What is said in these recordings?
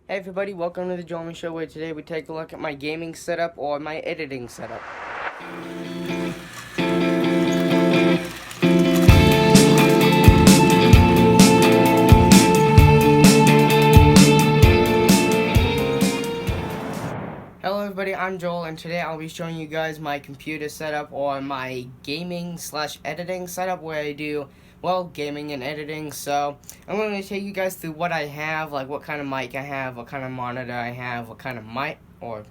Hey everybody, welcome to the Joel Show, where today we take a look at my gaming setup or my editing setup. Hello everybody, I'm Joel, and today I'll be showing you guys my computer setup or my gaming slash editing setup where I do, well, gaming and editing. So I'm going to take you guys through what I have, like what kind of mic I have, what kind of monitor I have, what kind of mic, or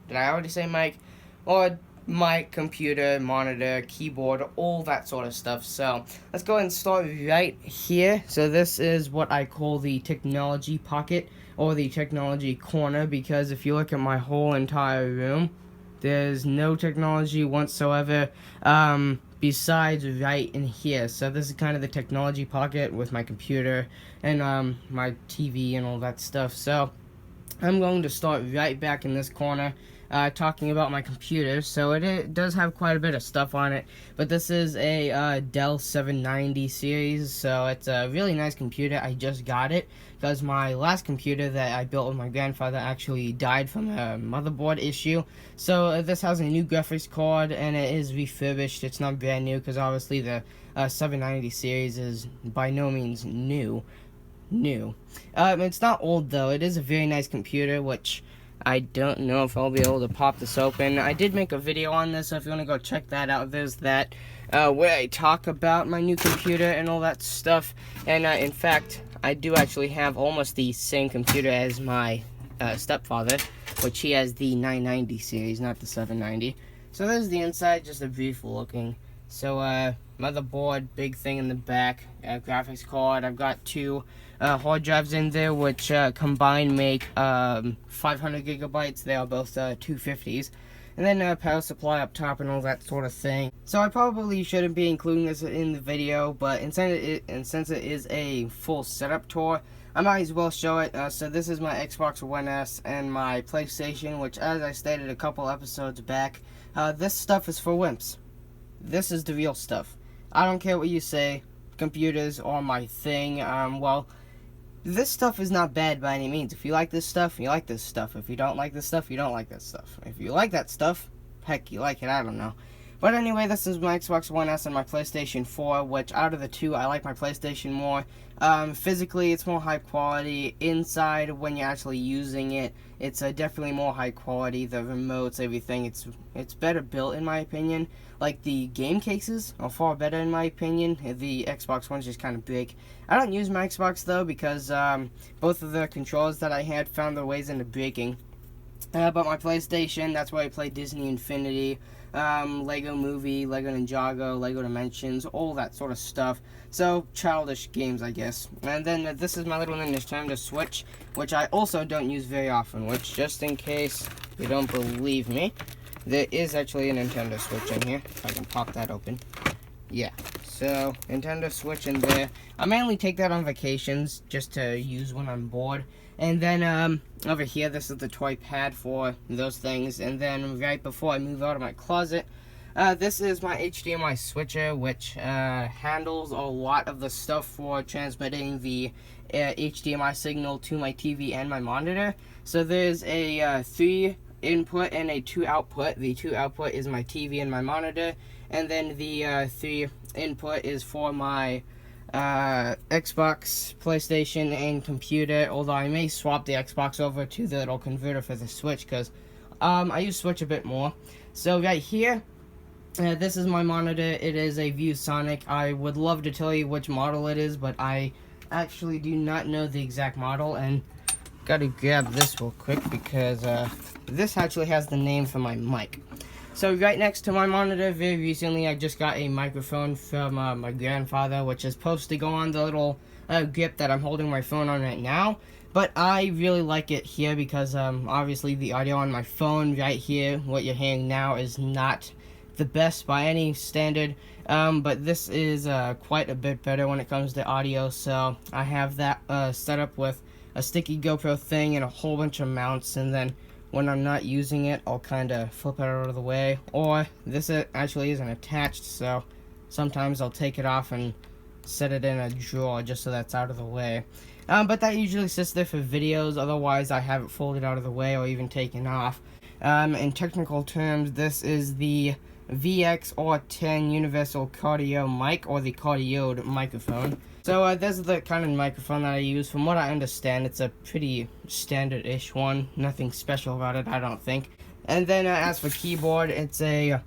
did I already say mic? Or mic, computer, monitor, keyboard, all that sort of stuff. So let's go ahead and start right here. So this is what I call the technology pocket or the technology corner, because if you look at my whole entire room, there's no technology whatsoever besides right in here. So this is kind of the technology pocket with my computer and my TV and all that stuff. So I'm going to start right back in this corner talking about my computer. So it does have quite a bit of stuff on it, but this is a Dell 790 series, so it's a really nice computer. I just got it because my last computer that I built with my grandfather actually died from a motherboard issue. So this has a new graphics card and it is refurbished. It's not brand new because obviously the 790 series is by no means new. It's not old though. It is a very nice computer, which I don't know if I'll be able to pop this open. I did make a video on this, so if you want to go check that out, there's that where I talk about my new computer and all that stuff. And in fact, I do actually have almost the same computer as my stepfather, which he has the 990 series, not the 790. So there's the inside, just a brief looking. So motherboard, big thing in the back, graphics card. I've got two hard drives in there, which combined make 500 gigabytes. They are both 250s. And then power supply up top and all that sort of thing. So I probably shouldn't be including this in the video, but since it is a full setup tour, I might as well show it. So this is my Xbox One S and my PlayStation, which, as I stated a couple episodes back, this stuff is for wimps. This is the real stuff. I don't care what you say. Computers are my thing. Well, this stuff is not bad by any means. If you like this stuff, you like this stuff. If you don't like this stuff, you don't like this stuff. If you like that stuff, heck, you like it. I don't know. But anyway, this is my Xbox One S and my PlayStation 4, which out of the two, I like my PlayStation more. Physically, it's more high quality. Inside, when you're actually using it, it's definitely more high quality. The remotes, everything, it's better built in my opinion. Like the game cases are far better in my opinion. The Xbox One's just kind of big. I don't use my Xbox though because both of the controllers that I had found their ways into breaking. But my PlayStation, that's where I play Disney Infinity, Lego Movie, Lego Ninjago, Lego Dimensions, all that sort of stuff. So, childish games, I guess. And then this is my little Nintendo Switch, which I also don't use very often, which, just in case you don't believe me, there is actually a Nintendo Switch in here. If I can pop that open. Yeah, so Nintendo Switch in there. I mainly take that on vacations just to use when I'm bored. And then over here, this is the toy pad for those things. And then right before I move out of my closet, this is my HDMI switcher, which handles a lot of the stuff for transmitting the HDMI signal to my TV and my monitor. So there's a 3 input and a 2 output. The 2 output is my TV and my monitor, and then the 3 input is for my Xbox, PlayStation, and computer, although I may swap the Xbox over to the little converter for the Switch, because I use Switch a bit more. So right here, this is my monitor. It is a ViewSonic. I would love to tell you which model it is, but I actually do not know the exact model, and gotta grab this real quick because this actually has the name for my mic. So right next to my monitor, very recently I just got a microphone from my grandfather, which is supposed to go on the little grip that I'm holding my phone on right now. But I really like it here because obviously the audio on my phone right here, what you're hearing now, is not the best by any standard. But this is quite a bit better when it comes to audio. So I have that set up with a sticky GoPro thing and a whole bunch of mounts, and then when I'm not using it, I'll kind of flip it out of the way. Or this actually isn't attached, so sometimes I'll take it off and set it in a drawer just so that's out of the way. But that usually sits there for videos, otherwise I have it folded out of the way or even taken off. In technical terms, this is the VX-R10 Universal Cardio mic, or the cardioid microphone. So this is the kind of microphone that I use. From what I understand, it's a pretty standard-ish one. Nothing special about it, I don't think. And then as for keyboard, it's a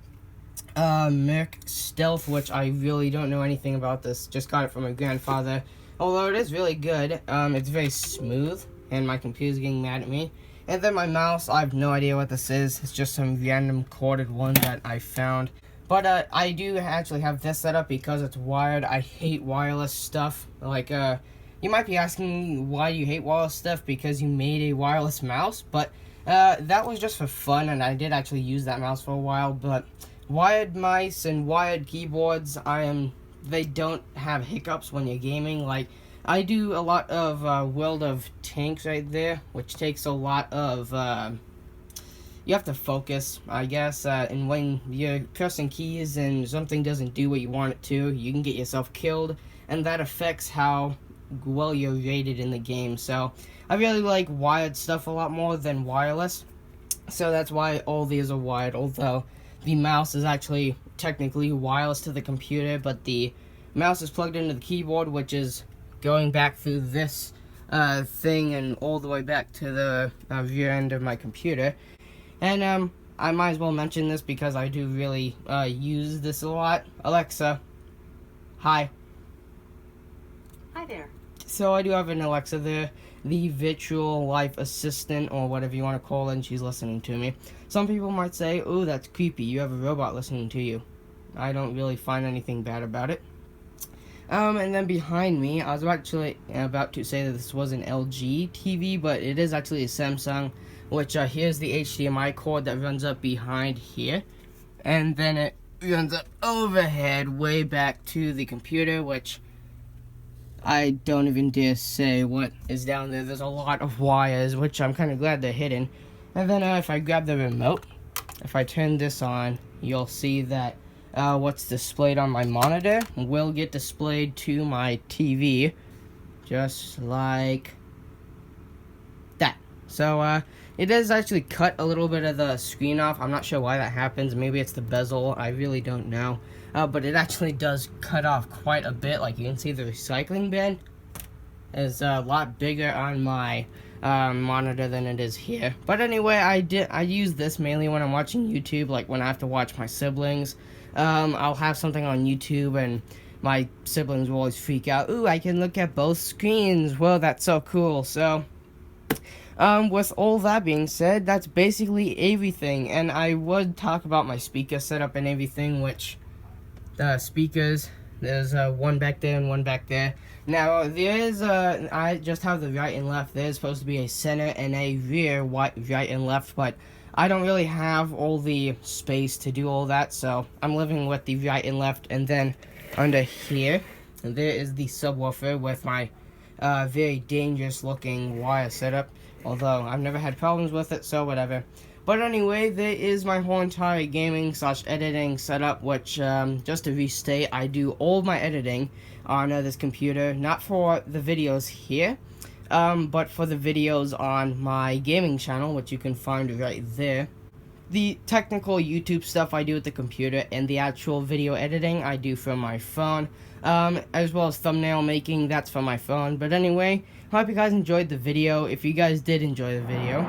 Merc Stealth, which I really don't know anything about this. Just got it from my grandfather. Although it is really good. It's very smooth, and my computer's getting mad at me. And then my mouse, I have no idea what this is. It's just some random corded one that I found. But I do actually have this set up because it's wired. I hate wireless stuff. Like, you might be asking me, why do you hate wireless stuff? Because you made a wireless mouse. But that was just for fun, and I did actually use that mouse for a while. But wired mice and wired keyboards, they don't have hiccups when you're gaming. Like, I do a lot of World of Tanks right there, which takes a lot of you have to focus, I guess, and when you're pressing keys and something doesn't do what you want it to, you can get yourself killed, and that affects how well you're rated in the game. So I really like wired stuff a lot more than wireless, so that's why all these are wired, although the mouse is actually technically wireless to the computer, but the mouse is plugged into the keyboard, which is going back through this thing and all the way back to the rear end of my computer. And I might as well mention this because I do really use this a lot. Alexa, hi. Hi there. So I do have an Alexa there, the virtual life assistant, or whatever you want to call it, and she's listening to me. Some people might say, oh, that's creepy, you have a robot listening to you. I don't really find anything bad about it. And then behind me, I was actually about to say that this was an LG TV, but it is actually a Samsung, which here's the HDMI cord that runs up behind here, and then it runs up overhead way back to the computer, which I don't even dare say what is down there. There's a lot of wires, which I'm kind of glad they're hidden. And then if I grab the remote, if I turn this on, you'll see that what's displayed on my monitor will get displayed to my TV, just like that. So it does actually cut a little bit of the screen off. I'm not sure why that happens. Maybe it's the bezel. I really don't know. But it actually does cut off quite a bit. Like, you can see the recycling bin is a lot bigger on my monitor than it is here. But anyway, I use this mainly when I'm watching YouTube, like when I have to watch my siblings. I'll have something on YouTube and my siblings will always freak out. Ooh, I can look at both screens. Whoa, that's so cool. So with all that being said, that's basically everything. And I would talk about my speaker setup and everything, which the speakers, there's one back there and one back there. Now there is I just have the right and left. There's supposed to be a center and a rear right and left, but I don't really have all the space to do all that, so I'm living with the right and left. And then under here, there is the subwoofer with my very dangerous looking wire setup, although I've never had problems with it, so whatever. But anyway, there is my whole entire gaming / editing setup, which, just to restate, I do all of my editing on this computer, not for the videos here, but for the videos on my gaming channel, which you can find right there. The technical YouTube stuff I do with the computer, and the actual video editing I do from my phone, as well as thumbnail making, that's from my phone. But anyway, I hope you guys enjoyed the video. If you guys did enjoy the video,